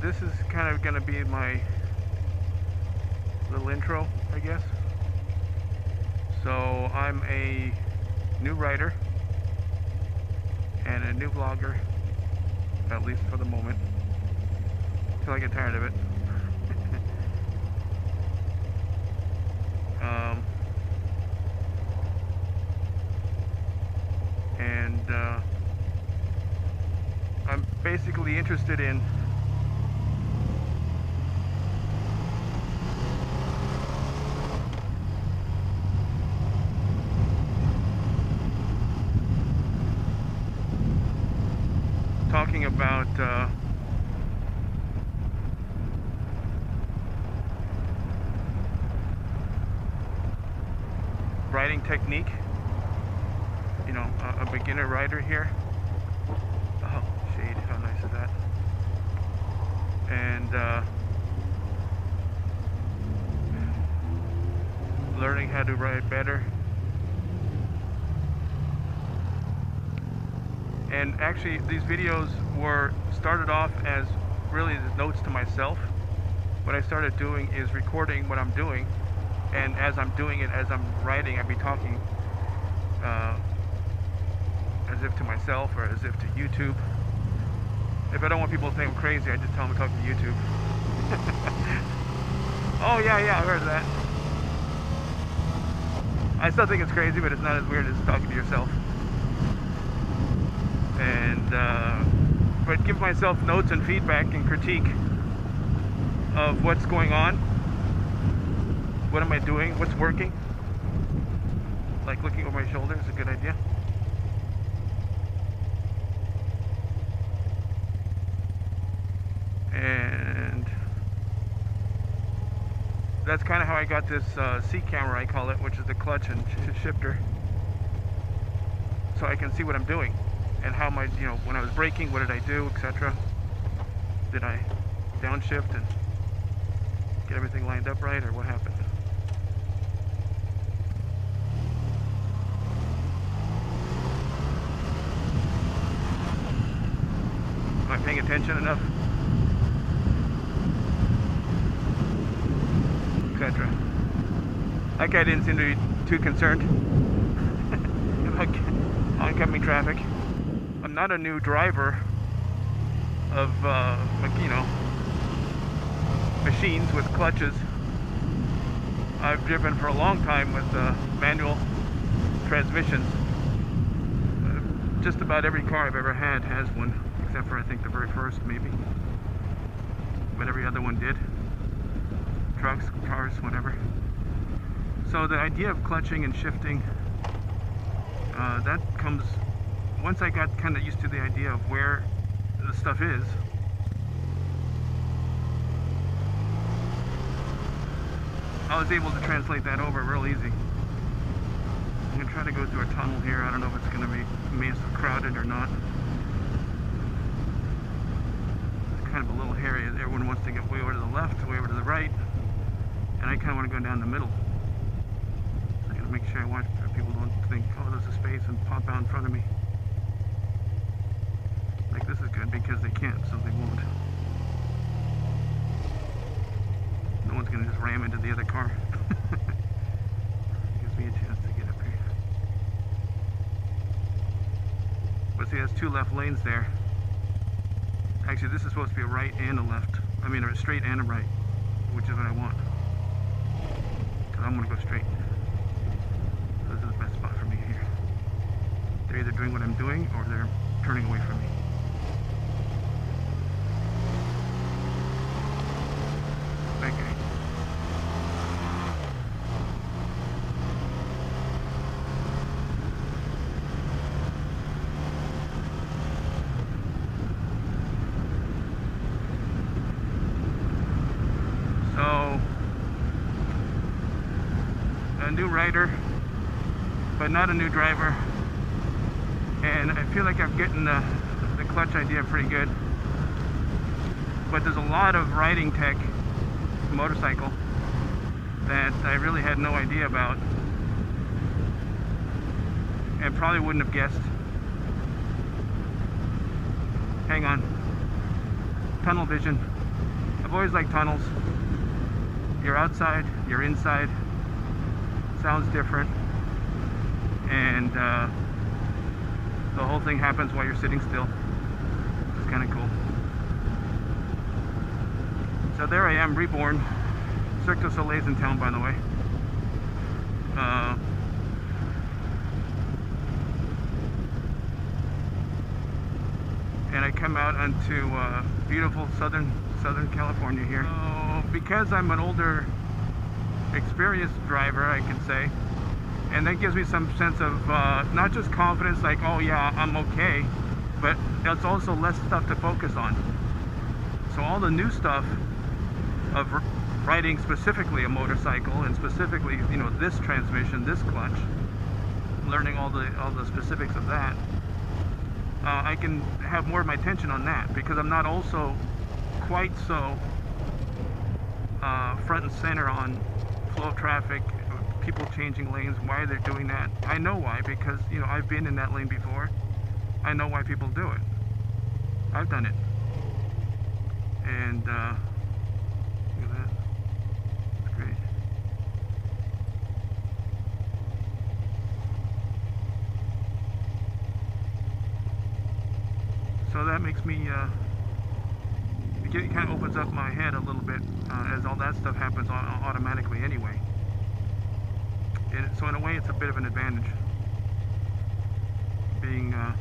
this is kind of going to be my little intro, I guess. So I'm a new writer and a new vlogger, at least for the moment, until I get tired of it. I'm basically interested in talking about riding technique. You know, a beginner rider here. Oh, shade, how nice is that? And learning how to ride better. And actually, these videos were started off as really the notes to myself. What I started doing is recording what I'm doing, and as I'm doing it, as I'm writing, I'd be talking as if to myself or as if to YouTube. If I don't want people to think I'm crazy, I just tell them I'm talking to YouTube. Oh yeah, I heard that. I still think it's crazy, but it's not as weird as talking to yourself. And but give myself notes and feedback and critique of what's going on. What am I doing? What's working? Like looking over my shoulder is a good idea. And that's kind of how I got this seat camera, I call it, which is the clutch and shifter, so I can see what I'm doing and how my, you know, when I was braking, what did I do, etc. Did I downshift and get everything lined up right, or what happened? Am I paying attention enough? Etc. That guy didn't seem to be too concerned about oncoming traffic. I'm not a new driver of you know, machines with clutches. I've driven for a long time with manual transmissions. Just about every car I've ever had has one, except for I think the very first maybe, but every other one did. Trucks, cars, whatever. So the idea of clutching and shifting, that comes once I got kind of used to the idea of where the stuff is. I was able to translate that over real easy. I'm going to try to go through a tunnel here. I don't know if it's going to be massive crowded or not. It's kind of a little hairy. Everyone wants to get way over to the left, way over to the right. And I kind of want to go down the middle. I got to make sure I watch so people don't think, oh, there's a space and pop out in front of me. Like, this is good because they can't, so they won't. No one's going to just ram into the other car. Gives me a chance to get up here. But see, there's two left lanes there. Actually, this is supposed to be a right and a left. I mean, a straight and a right, which is what I want. Because I'm going to go straight. So this is the best spot for me here. They're either doing what I'm doing or they're turning away from me. Okay. So, a new rider, but not a new driver. And I feel like I'm getting the clutch idea pretty good. But there's a lot of riding tech, motorcycle, that I really had no idea about. And probably wouldn't have guessed. Hang on. Tunnel vision. I've always liked tunnels. You're outside, you're inside, sounds different, and the whole thing happens while you're sitting still. It's kind of cool. So there I am, reborn. Cirque du Soleil's in town, by the way. And I come out onto beautiful Southern California here. So because I'm an older, experienced driver, I can say, and that gives me some sense of not just confidence, like, oh yeah, I'm okay, but it's also less stuff to focus on. So all the new stuff of riding specifically a motorcycle, and specifically, you know, this transmission, this clutch, learning all the specifics of that, I can have more of my attention on that, because I'm not also quite so front and center on flow of traffic, people changing lanes, why they're doing that. I know why, because, you know, I've been in that lane before. I know why people do it. I've done it. And look at that. It's great. So that makes me it kind of opens up my head a little bit, as all that stuff happens automatically anyway. And so in a way, it's a bit of an advantage, being a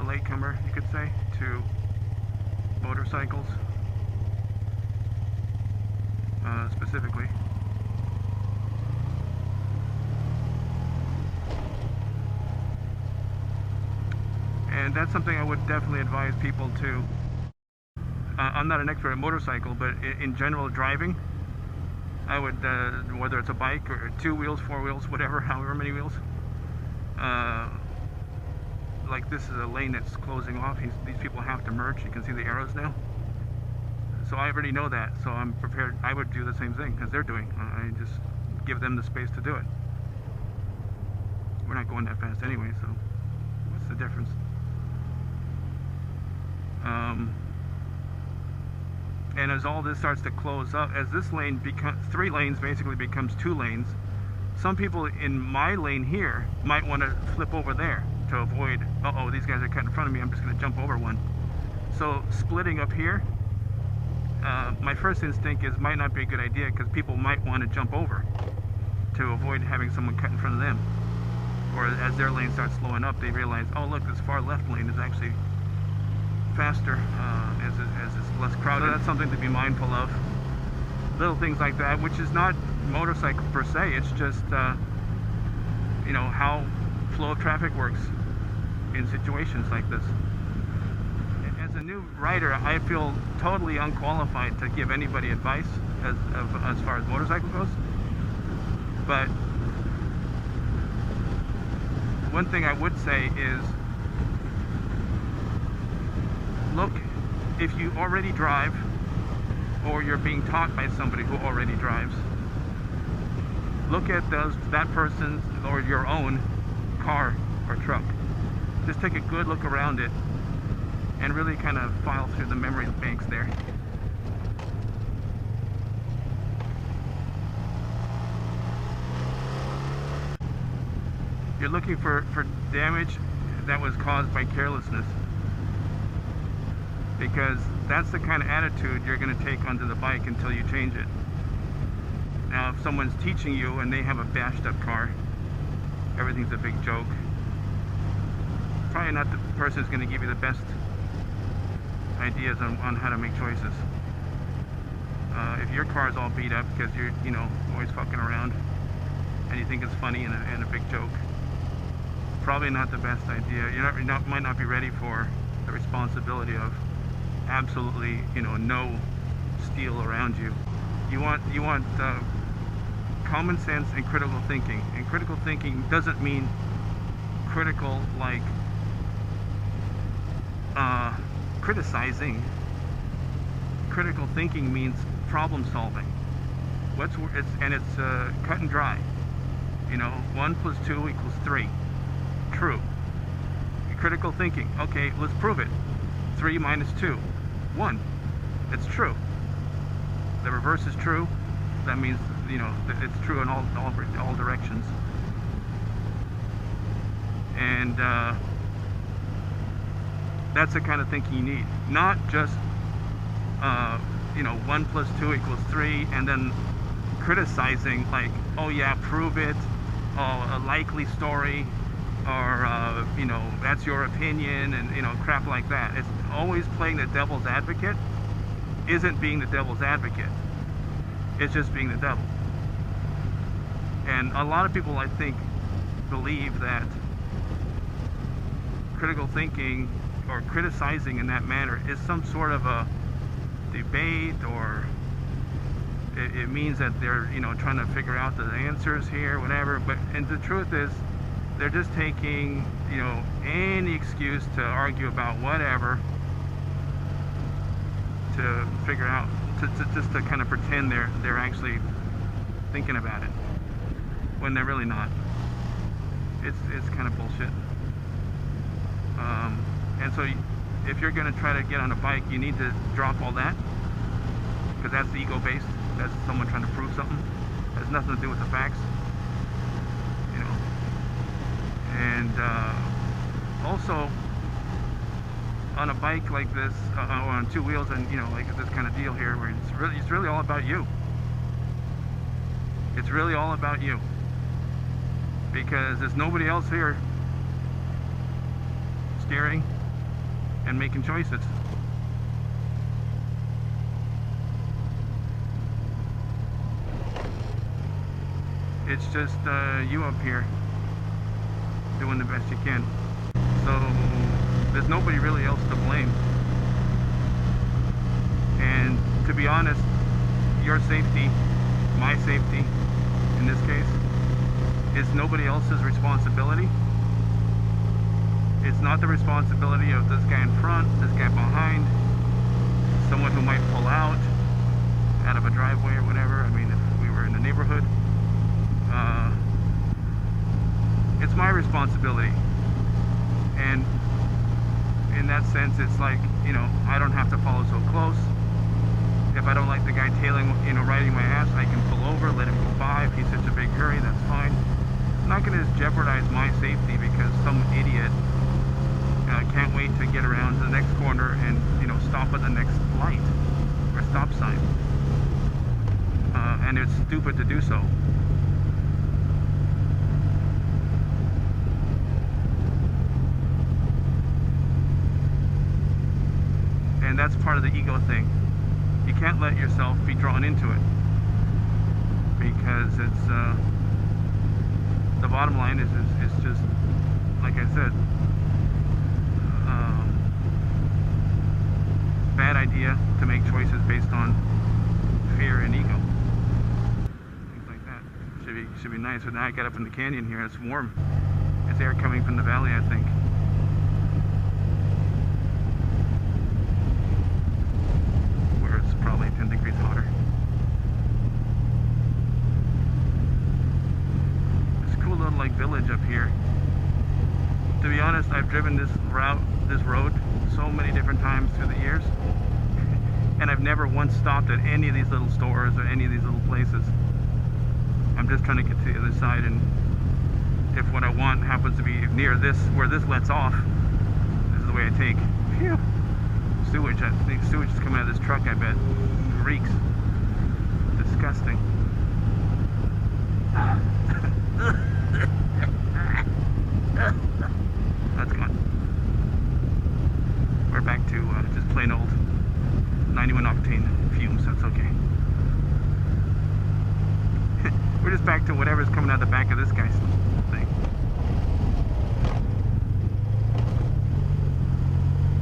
latecomer, you could say, to motorcycles, specifically. And that's something I would definitely advise people to. I'm not an expert at motorcycle, but in general driving, I would, whether it's a bike or 2 wheels, 4 wheels, whatever, however many wheels, like this is a lane that's closing off. These people have to merge. You can see the arrows now. So I already know that, so I'm prepared. I would do the same thing as they're doing. I just give them the space to do it. We're not going that fast anyway, so what's the difference? And as all this starts to close up, as this lane becomes 3 lanes, basically becomes 2 lanes, some people in my lane here might want to flip over there to avoid, uh-oh, these guys are cutting in front of me, I'm just going to jump over one. So splitting up here, my first instinct is might not be a good idea, because people might want to jump over to avoid having someone cut in front of them. Or as their lane starts slowing up, they realize, oh look, this far left lane is actually faster as it's less crowded. So that's something to be mindful of. Little things like that, which is not motorcycle per se, it's just you know, how flow of traffic works in situations like this. As a new rider, I feel totally unqualified to give anybody advice as far as motorcycle goes. But one thing I would say is, look, if you already drive, or you're being taught by somebody who already drives, look at that person's or your own car or truck. Just take a good look around it and really kind of file through the memory banks there. You're looking for damage that was caused by carelessness, because that's the kind of attitude you're going to take onto the bike until you change it. Now, if someone's teaching you and they have a bashed up car, everything's a big joke, probably not the person who's going to give you the best ideas on how to make choices. If your car's all beat up because you're, you know, always fucking around and you think it's funny and a big joke, probably not the best idea. You might not be ready for the responsibility of absolutely, you know, no steel around you. You want common sense and critical thinking. And critical thinking doesn't mean critical like criticizing. Critical thinking means problem solving. It's cut and dry. You know, 1 + 2 = 3. True. Critical thinking. Okay, let's prove it. 3 - 2. 1. It's true. the reverse is true, that means, you know, it's true in all directions. And that's the kind of thinking you need. Not just, you know, 1 + 2 = 3, and then criticizing like, oh yeah, prove it, oh, a likely story, or you know, that's your opinion, and you know, crap like that. It's always playing the devil's advocate. Isn't being the devil's advocate. It's just being the devil. And a lot of people, I think, believe that critical thinking or criticizing in that manner is some sort of a debate, or it means that they're, you know, trying to figure out the answers here, whatever. But, and the truth is, they're just taking, you know, any excuse to argue about whatever, to figure out, just to kind of pretend they're actually thinking about it when they're really not. It's kind of bullshit. And so if you're going to try to get on a bike, you need to drop all that, because that's ego-based. That's someone trying to prove something. It has nothing to do with the facts, you know. And also, on a bike like this, on 2 wheels, and you know, like this kind of deal here, where it's really all about you. It's really all about you, because there's nobody else here steering and making choices. It's just you up here doing the best you can. So there's nobody really else to blame. And to be honest, your safety, my safety in this case, is nobody else's responsibility. It's not the responsibility of this guy in front, this guy behind, someone who might pull out of a driveway or whatever. I mean, if we were in the neighborhood, it's my responsibility. And in that sense, it's like, you know, I don't have to follow so close. If I don't like the guy tailing, you know, riding my ass, I can pull over, let him go by. If he's such a big hurry, that's fine. I'm not going to jeopardize my safety because some idiot can't wait to get around to the next corner and, you know, stop at the next light or stop sign. And it's stupid to do so. And that's part of the ego thing. You can't let yourself be drawn into it, because it's the bottom line is just, like I said, bad idea to make choices based on fear and ego. Things like that. Should be nice. But now I got up in the canyon here. It's warm. It's air coming from the valley, I think. Where it's probably 10 degrees hotter. This cool little like village up here. To be honest, I've driven this road so many different times through the years, and I've never once stopped at any of these little stores or any of these little places. I'm just trying to get to the other side, and if what I want happens to be near this, where this lets off, this is the way I take. Phew. Sewage. I think sewage is coming out of this truck, I bet. It reeks. Disgusting. That's gone. We're back to just plain old 91 octane fumes. That's okay. We're just back to whatever's coming out the back of this guy's thing.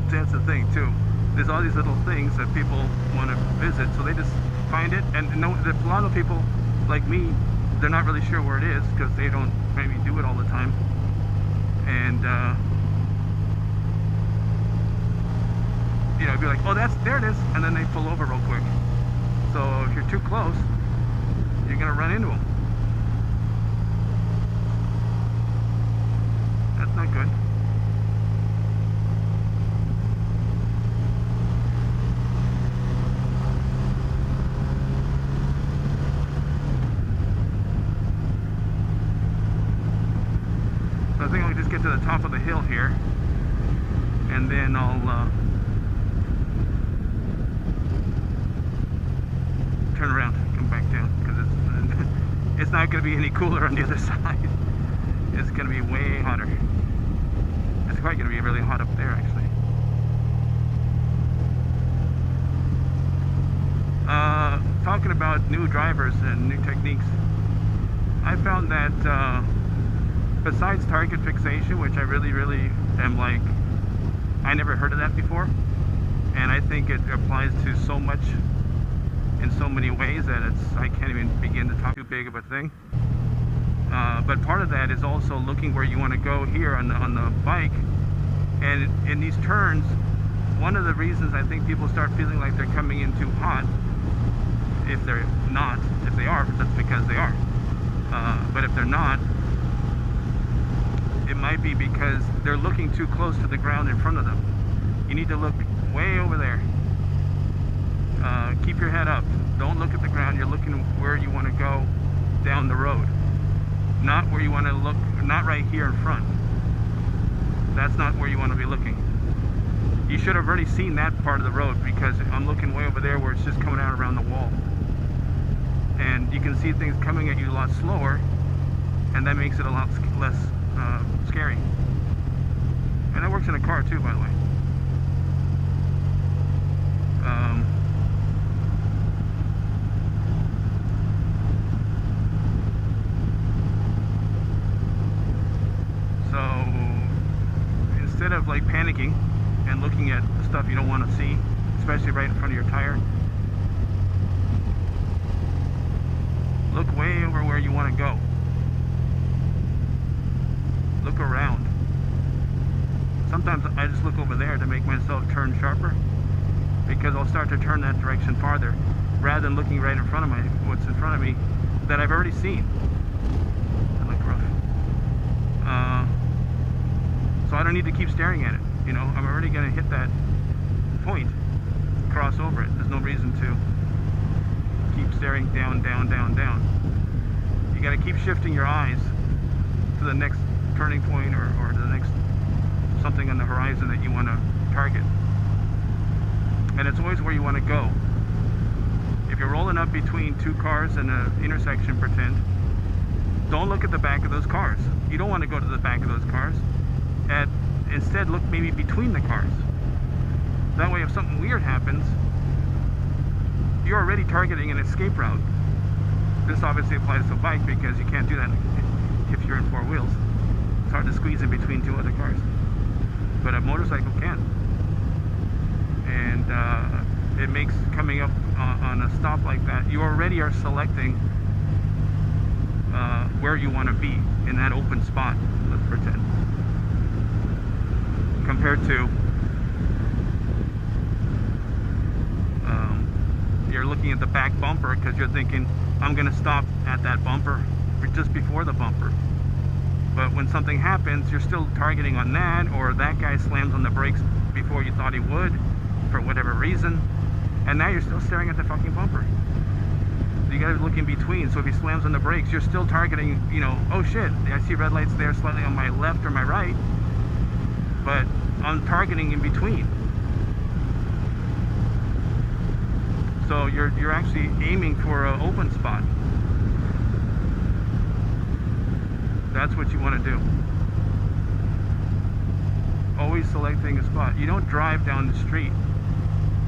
That's the thing too. There's all these little things that people want to visit, so they just find it. And no, a lot of people like me, they're not really sure where it is because they don't maybe do it all the time. And you know, be like, oh, there it is, and then they pull over real quick. So if you're too close, you're gonna run into them. That's not good. top of the hill here, and then I'll turn around, come back down, because it's not going to be any cooler on the other side. It's going to be way hotter. It's quite going to be really hot up there, actually. Talking about new drivers and new techniques, I found that besides target fixation, which I really am like, I never heard of that before, and I think it applies to so much in so many ways that I can't even begin to talk too big of a thing. But part of that is also looking where you want to go here on the bike, and in these turns, one of the reasons I think people start feeling like they're coming in too hot, if they're not, if they are, that's because they are. But if they're not, it might be because they're looking too close to the ground in front of them. You need to look way over there. Keep your head up. Don't look at the ground. You're looking where you want to go down the road. Not where you want to look, not right here in front. That's not where you want to be looking. You should have already seen that part of the road, because I'm looking way over there where it's just coming out around the wall. And you can see things coming at you a lot slower, and that makes it a lot less scary. And that works in a car too, by the way. So instead of like panicking and looking at stuff you don't want to see, especially right in front of your tire, look way over where you want to go. Look around. Sometimes I just look over there to make myself turn sharper, because I'll start to turn that direction farther rather than looking right in front of what's in front of me that I've already seen. That looked rough. So I don't need to keep staring at it. You know, I'm already going to hit that point, cross over it. There's no reason to keep staring down, down, down, down. You got to keep shifting your eyes to the next turning point, or the next something on the horizon that you want to target. And it's always where you want to go. If you're rolling up between two cars in an intersection, pretend, don't look at the back of those cars. You don't want to go to the back of those cars. Instead, look maybe between the cars. That way, if something weird happens, you're already targeting an escape route. This obviously applies to a bike, because you can't do that if you're in four wheels. It's hard to squeeze in between two other cars. But a motorcycle can. And it makes coming up on a stop like that, you already are selecting where you want to be in that open spot, let's pretend. Compared to you're looking at the back bumper, because you're thinking, I'm going to stop at that bumper just before the bumper. But when something happens, you're still targeting on that, or that guy slams on the brakes before you thought he would for whatever reason, and now you're still staring at the fucking bumper. So you gotta look in between. So if he slams on the brakes, you're still targeting, you know, oh shit, I see red lights there slightly on my left or my right, but I'm targeting in between. So you're actually aiming for an open spot. That's what you want to do. Always selecting a spot. You don't drive down the street,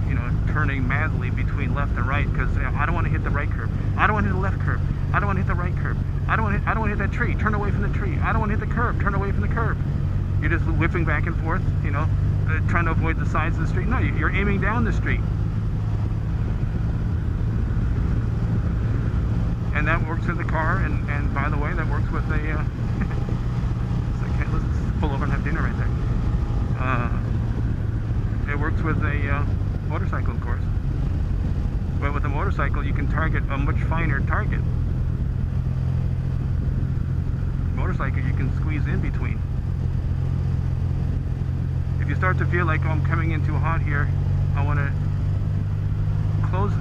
you know, turning madly between left and right, because I don't want to hit the right curb. I don't want to hit the left curb. I don't want to hit the right curb. I don't want to hit that tree. Turn away from the tree. I don't want to hit the curb. Turn away from the curb. You're just whipping back and forth, you know, trying to avoid the sides of the street. No, you're aiming down the street. And that works with the car, and by the way, that works with a, let's pull over and have dinner right there. It works with a motorcycle, of course. But with a motorcycle, you can target a much finer target. Motorcycle, you can squeeze in between. If you start to feel like, oh, I'm coming in too hot here, I want to close,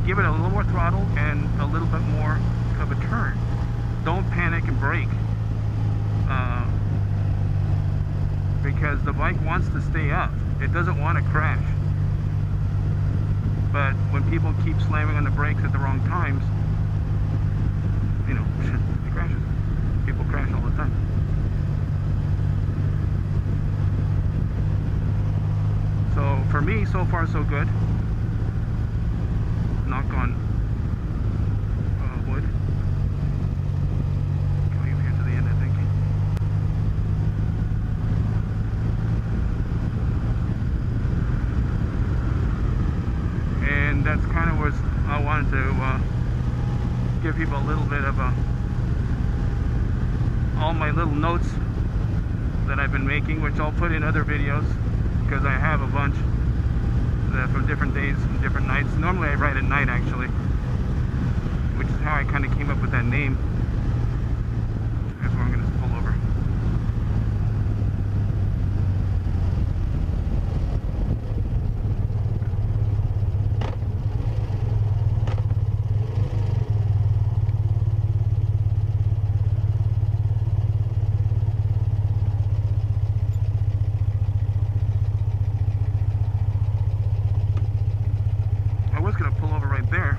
give it a little more throttle and a little bit more of a turn. Don't panic and brake. because the bike wants to stay up. It doesn't want to crash. But when people keep slamming on the brakes at the wrong times, you know, it crashes. People crash all the time. So for me, so far so good. Knock on wood. Coming here to the end, I think. And that's kind of what I wanted to give people a little bit of all my little notes that I've been making, which I'll put in other videos because I have a bunch from different days and different nights. Normally I write at night, actually, which is how I kind of came up with that name. That's where I'm going to pull over. I was going to pull over right there.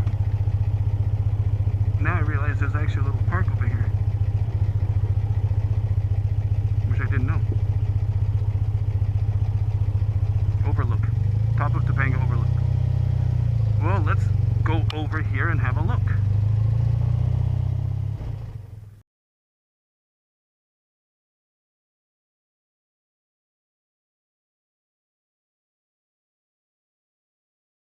Now I realize there's actually a little park over here, which I didn't know. Overlook. Top of Topanga Overlook. Well, let's go over here and have a look.